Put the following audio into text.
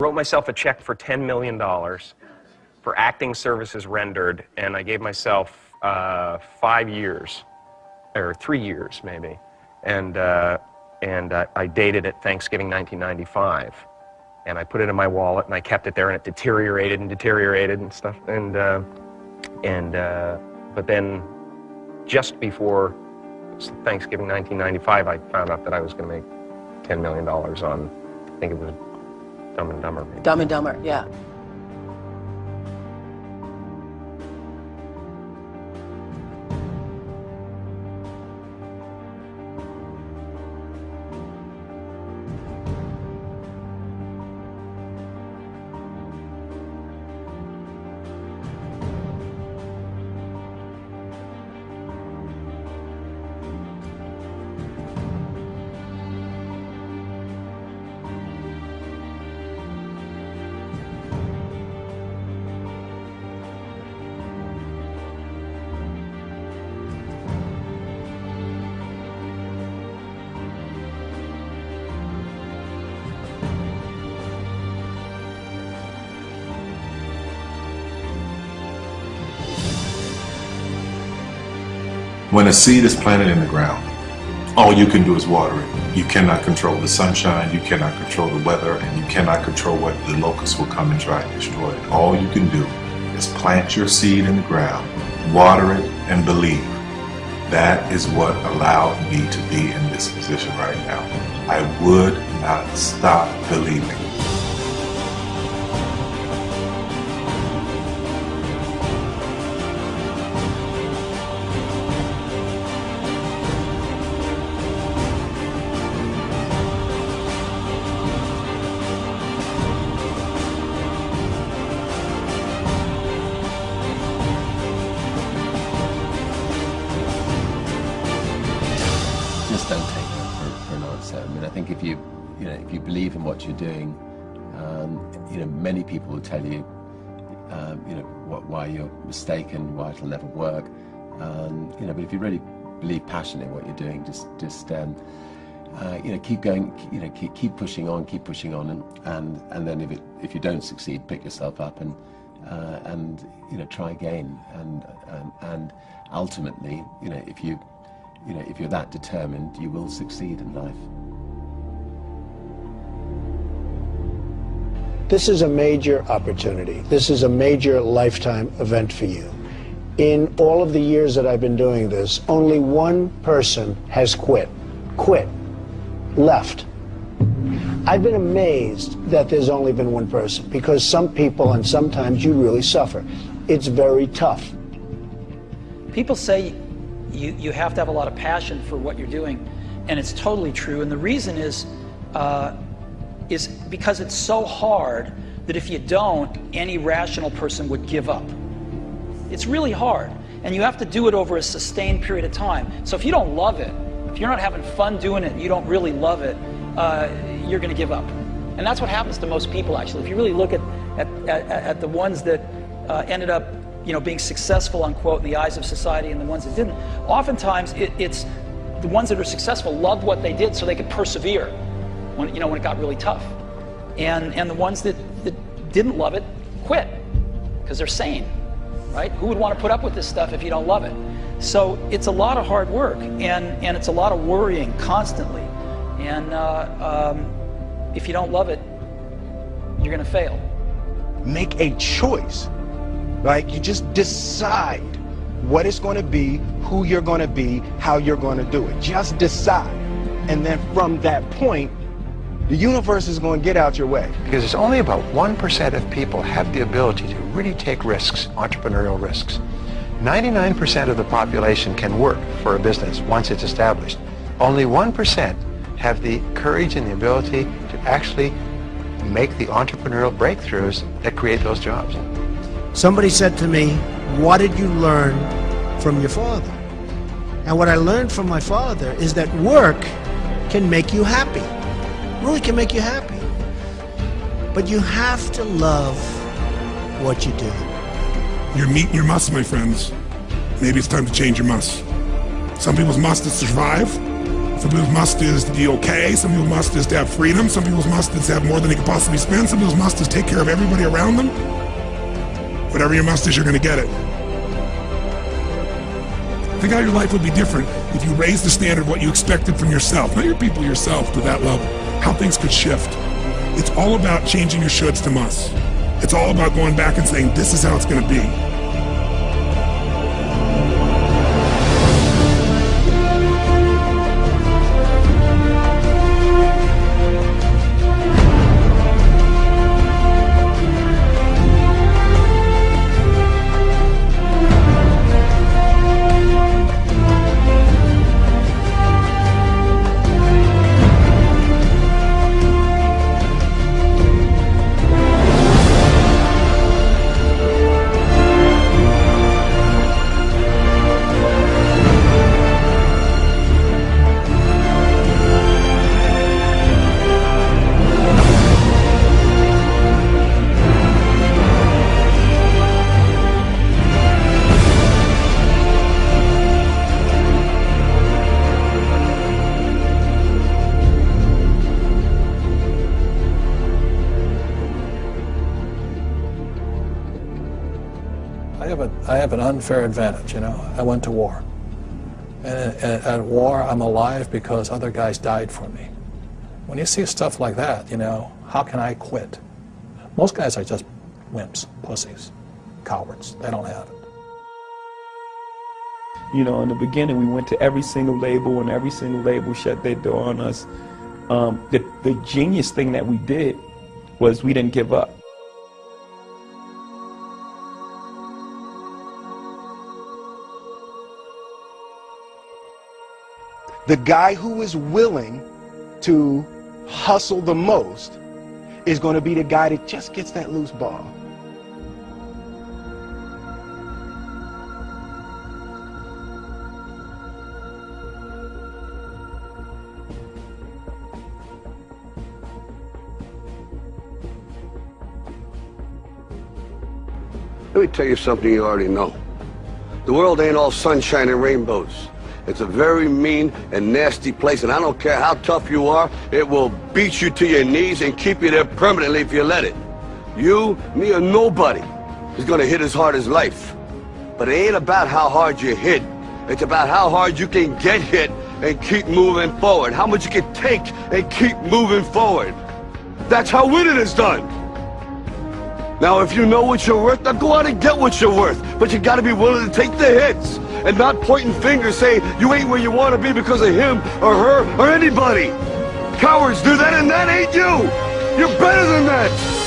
wrote myself a check for $10 million for acting services rendered, and I gave myself 5 years, or 3 years maybe, and I dated it Thanksgiving 1995, and I put it in my wallet, and I kept it there, and it deteriorated and stuff, but then just before Thanksgiving 1995, I found out that I was going to make $10 million on, I think it was Dumb and Dumber. Maybe. Dumb and Dumber, yeah. When a seed is planted in the ground, all you can do is water it. You cannot control the sunshine, you cannot control the weather, and you cannot control what the locusts will come and try and destroy it. All you can do is plant your seed in the ground, water it, and believe. That is what allowed me to be in this position right now. I would not stop believing. Just don't take that for an answer. I mean, I think if you believe in what you're doing, many people will tell you, why you're mistaken, why it'll never work. But if you really believe passionately in what you're doing, just keep going, keep pushing on, and then if you don't succeed, pick yourself up and try again, and ultimately, if you're that determined, you will succeed in life. This is a major opportunity. This is a major lifetime event for you. In all of the years that I've been doing this, only one person has quit, left. I've been amazed that there's only been one person, because some people, and sometimes you really suffer. It's very tough. People say you have to have a lot of passion for what you're doing, and it's totally true. And the reason is because it's so hard that if you don't, any rational person would give up. It's really hard, and you have to do it over a sustained period of time. So if you don't love it, if you're not having fun doing it, and you don't really love it, you're going to give up. And that's what happens to most people, actually. If you really look at the ones that ended up being successful, unquote, in the eyes of society, and the ones that didn't, oftentimes it's the ones that are successful loved what they did so they could persevere when it got really tough. And the ones that didn't love it quit because they're sane, right? Who would want to put up with this stuff if you don't love it? So it's a lot of hard work, and it's a lot of worrying constantly. And if you don't love it, you're going to fail. Make a choice. Like, you just decide what it's going to be, who you're going to be, how you're going to do it. Just decide. And then from that point, the universe is going to get out your way. Because it's only about 1% of people have the ability to really take risks, entrepreneurial risks. 99% of the population can work for a business once it's established. Only 1% have the courage and the ability to actually make the entrepreneurial breakthroughs that create those jobs. Somebody said to me, what did you learn from your father? And what I learned from my father is that work can make you happy. Really can make you happy. But you have to love what you do. You're meat and your must, my friends. Maybe it's time to change your must. Some people's must is to survive. Some people's must is to be okay. Some people's must is to have freedom. Some people's must is to have more than they could possibly spend. Some people's must is take care of everybody around them. Whatever your must is, you're going to get it. Think how your life would be different if you raised the standard of what you expected from yourself, not your people, yourself, to that level. How things could shift. It's all about changing your shoulds to musts. It's all about going back and saying, this is how it's going to be. I have an unfair advantage, you know. I went to war. And at war, I'm alive because other guys died for me. When you see stuff like that, you know, how can I quit? Most guys are just wimps, pussies, cowards. They don't have it. You know, in the beginning, we went to every single label, and every single label shut their door on us. The genius thing that we did was we didn't give up. The guy who is willing to hustle the most is going to be the guy that just gets that loose ball. Let me tell you something you already know. The world ain't all sunshine and rainbows. It's a very mean and nasty place, and I don't care how tough you are, it will beat you to your knees and keep you there permanently if you let it. You, me, or nobody is gonna hit as hard as life. But it ain't about how hard you hit. It's about how hard you can get hit and keep moving forward. How much you can take and keep moving forward. That's how winning is done. Now, if you know what you're worth, now go out and get what you're worth. But you gotta be willing to take the hits and not pointing fingers saying you ain't where you want to be because of him or her or anybody. Cowards do that, and that ain't you. You're better than that.